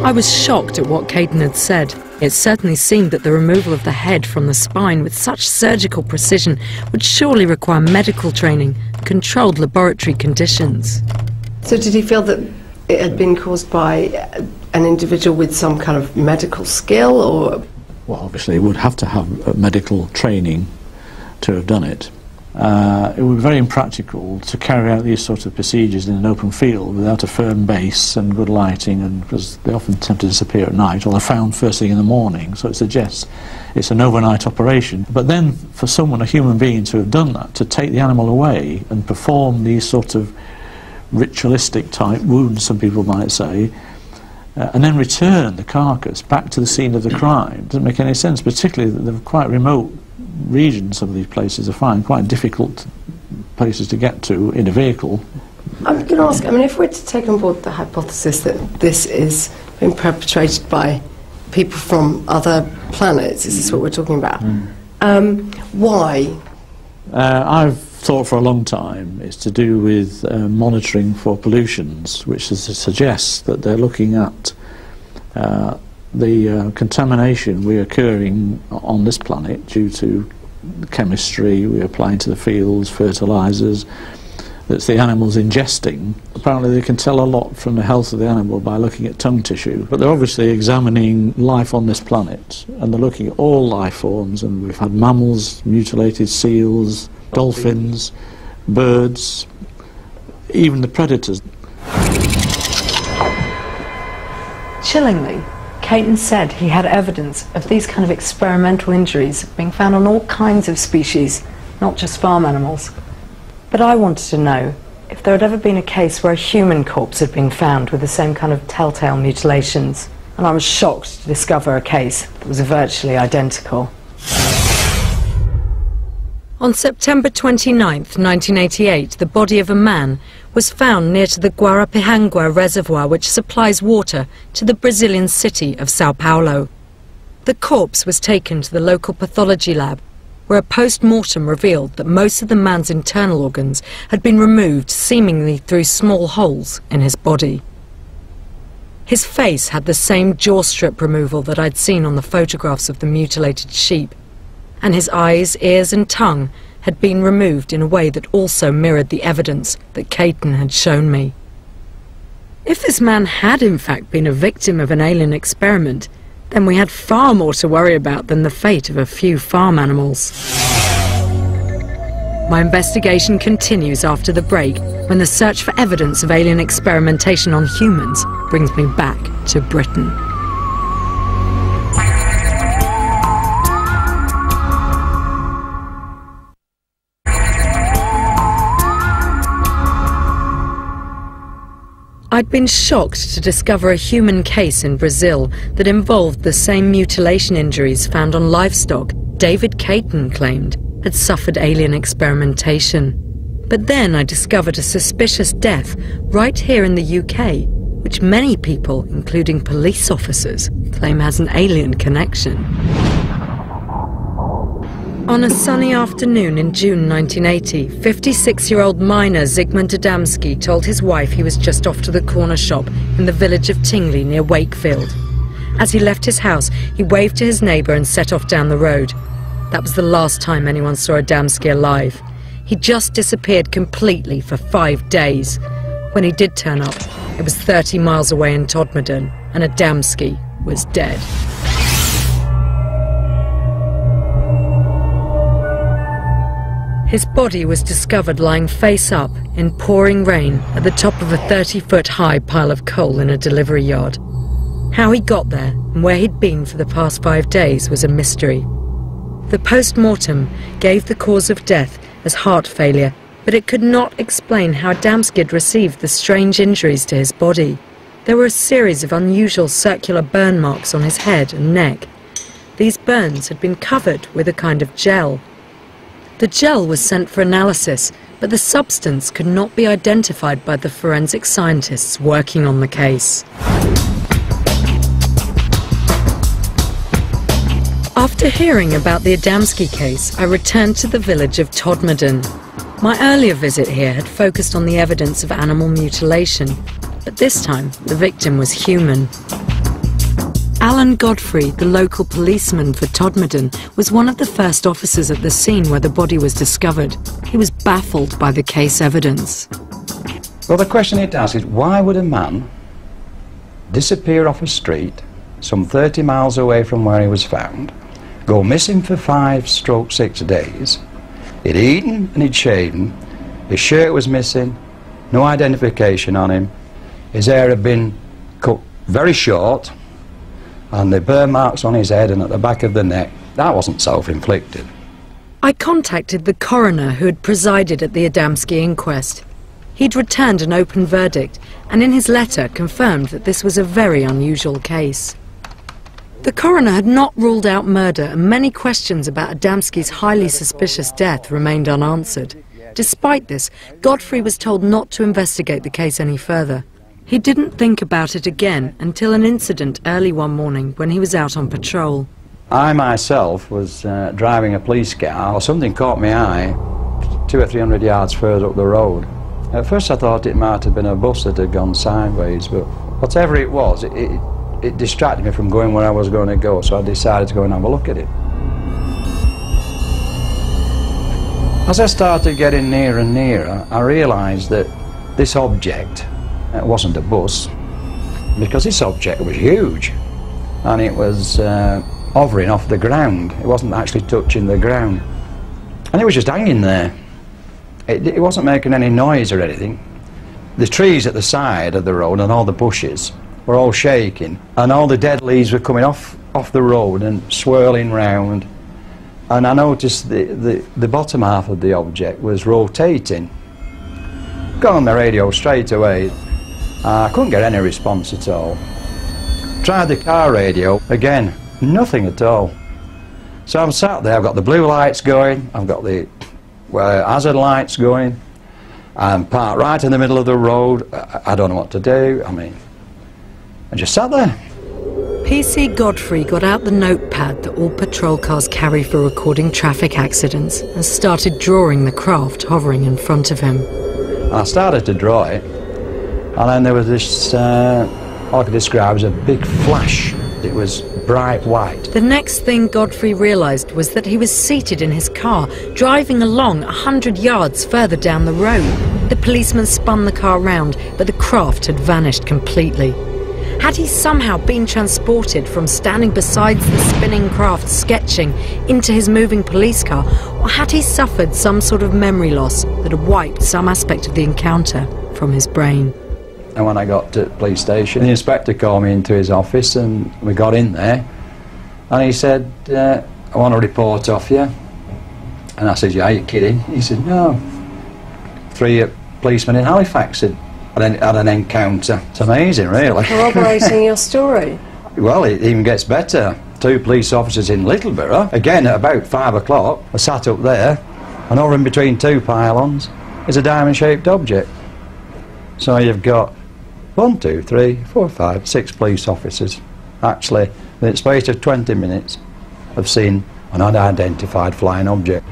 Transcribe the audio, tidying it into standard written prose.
I was shocked at what Caton had said. It certainly seemed that the removal of the head from the spine with such surgical precision would surely require medical training and controlled laboratory conditions. So did he feel that it had been caused by an individual with some kind of medical skill, or...? Well, obviously, he would have to have medical training to have done it. It would be very impractical to carry out these sorts of procedures in an open field without a firm base and good lighting, and because they often tend to disappear at night, or they're found first thing in the morning, so it suggests it's an overnight operation. But then for someone, a human being, to have done that, to take the animal away and perform these sort of ritualistic type wounds, some people might say, and then return the carcass back to the scene of the crime, doesn't make any sense, particularly that they're quite remote regions. Some of these places are fine, quite difficult places to get to in a vehicle. I'm going to ask, I mean, if we're to take on board the hypothesis that this is being perpetrated by people from other planets, is this what we're talking about? Why? I've thought for a long time it's to do with monitoring for pollutions, which suggests that they're looking at the contamination reoccurring on this planet due to chemistry we apply into the fields, fertilizers, that's the animals ingesting. Apparently they can tell a lot from the health of the animal by looking at tongue tissue, but they're obviously examining life on this planet, and they're looking at all life forms, and we've had mammals, mutilated seals, dolphins, birds, even the predators. Chillingly, Caton said he had evidence of these kind of experimental injuries being found on all kinds of species, not just farm animals. But I wanted to know if there had ever been a case where a human corpse had been found with the same kind of telltale mutilations, and I was shocked to discover a case that was virtually identical. On September 29th, 1988, the body of a man was found near to the Guarapihangua reservoir, which supplies water to the Brazilian city of Sao Paulo. The corpse was taken to the local pathology lab, where a post-mortem revealed that most of the man's internal organs had been removed seemingly through small holes in his body. His face had the same jaw strip removal that I'd seen on the photographs of the mutilated sheep, and his eyes, ears and tongue had been removed in a way that also mirrored the evidence that Caton had shown me. If this man had in fact been a victim of an alien experiment, then we had far more to worry about than the fate of a few farm animals. My investigation continues after the break, when the search for evidence of alien experimentation on humans brings me back to Britain. I'd been shocked to discover a human case in Brazil that involved the same mutilation injuries found on livestock David Caton claimed had suffered alien experimentation. But then I discovered a suspicious death right here in the UK, which many people, including police officers, claim has an alien connection. On a sunny afternoon in June 1980, 56-year-old miner Zygmunt Adamski told his wife he was just off to the corner shop in the village of Tingley near Wakefield. As he left his house, he waved to his neighbour and set off down the road. That was the last time anyone saw Adamski alive. He just disappeared completely for 5 days. When he did turn up, it was 30 miles away in Todmorden, and Adamski was dead. His body was discovered lying face up in pouring rain at the top of a 30-foot-high pile of coal in a delivery yard. How he got there and where he'd been for the past 5 days was a mystery. The post-mortem gave the cause of death as heart failure, but it could not explain how Adamski had received the strange injuries to his body. There were a series of unusual circular burn marks on his head and neck. These burns had been covered with a kind of gel. The gel was sent for analysis, but the substance could not be identified by the forensic scientists working on the case. After hearing about the Adamski case, I returned to the village of Todmorden. My earlier visit here had focused on the evidence of animal mutilation, but this time the victim was human. Alan Godfrey, the local policeman for Todmorden, was one of the first officers at the scene where the body was discovered. He was baffled by the case evidence. Well, the question it asks is, why would a man disappear off a street some 30 miles away from where he was found, go missing for 5-6 days, he'd eaten and he'd shaven, his shirt was missing, no identification on him, his hair had been cut very short, and the burn marks on his head and at the back of the neck, that wasn't self-inflicted. I contacted the coroner who had presided at the Adamski inquest. He'd returned an open verdict, and in his letter confirmed that this was a very unusual case. The coroner had not ruled out murder, and many questions about Adamski's highly suspicious death remained unanswered. Despite this, Godfrey was told not to investigate the case any further. He didn't think about it again until an incident early one morning when he was out on patrol. I myself was driving a police car, or something caught my eye 200 or 300 yards further up the road. At first I thought it might have been a bus that had gone sideways, but whatever it was, it distracted me from going where I was going to go, so I decided to go and have a look at it. As I started getting nearer and nearer, I realised that this object wasn't a bus, because this object was huge, and it was hovering off the ground. It wasn't actually touching the ground, and it was just hanging there. It wasn't making any noise or anything. The trees at the side of the road and all the bushes were all shaking, and all the dead leaves were coming off the road and swirling round, and I noticed the bottom half of the object was rotating. Got on the radio straight away. I couldn't get any response at all. Tried the car radio, again, nothing at all. So I'm sat there, I've got the blue lights going, I've got the hazard lights going, I'm parked right in the middle of the road. I don't know what to do. I just sat there. PC Godfrey got out the notepad that all patrol cars carry for recording traffic accidents and started drawing the craft hovering in front of him. I started to draw it, and then there was this, all I could describe as a big flash. It was bright white. The next thing Godfrey realised was that he was seated in his car, driving along 100 yards further down the road. The policeman spun the car round, but the craft had vanished completely. Had he somehow been transported from standing beside the spinning craft sketching into his moving police car, or had he suffered some sort of memory loss that had wiped some aspect of the encounter from his brain? And when I got to the police station, the inspector called me into his office, and we got in there, and he said, I want a report off you. And I said, yeah, are you kidding? He said, no. 3 policemen in Halifax had an encounter. It's amazing, really. Corroborating your story. Well, it even gets better. 2 police officers in Littleborough, again at about 5 o'clock, I sat up there, and over in between 2 pylons is a diamond-shaped object. So you've got 1, 2, 3, 4, 5, 6 police officers actually, in the space of 20 minutes, have seen an unidentified flying object.